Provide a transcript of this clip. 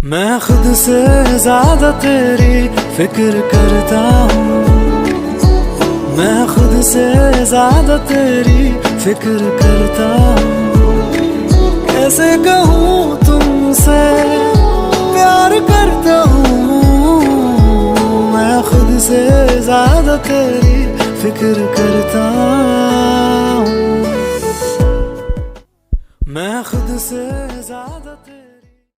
मैं खुद से ज्यादा तेरी फिक्र करता हूँ। मैं खुद से ज्यादा तेरी फिक्र करता हूँ। कैसे कहूँ तुमसे प्यार करता हूँ। मैं खुद से ज्यादा तेरी फिक्र करता हूँ। मैं खुद से ज्यादा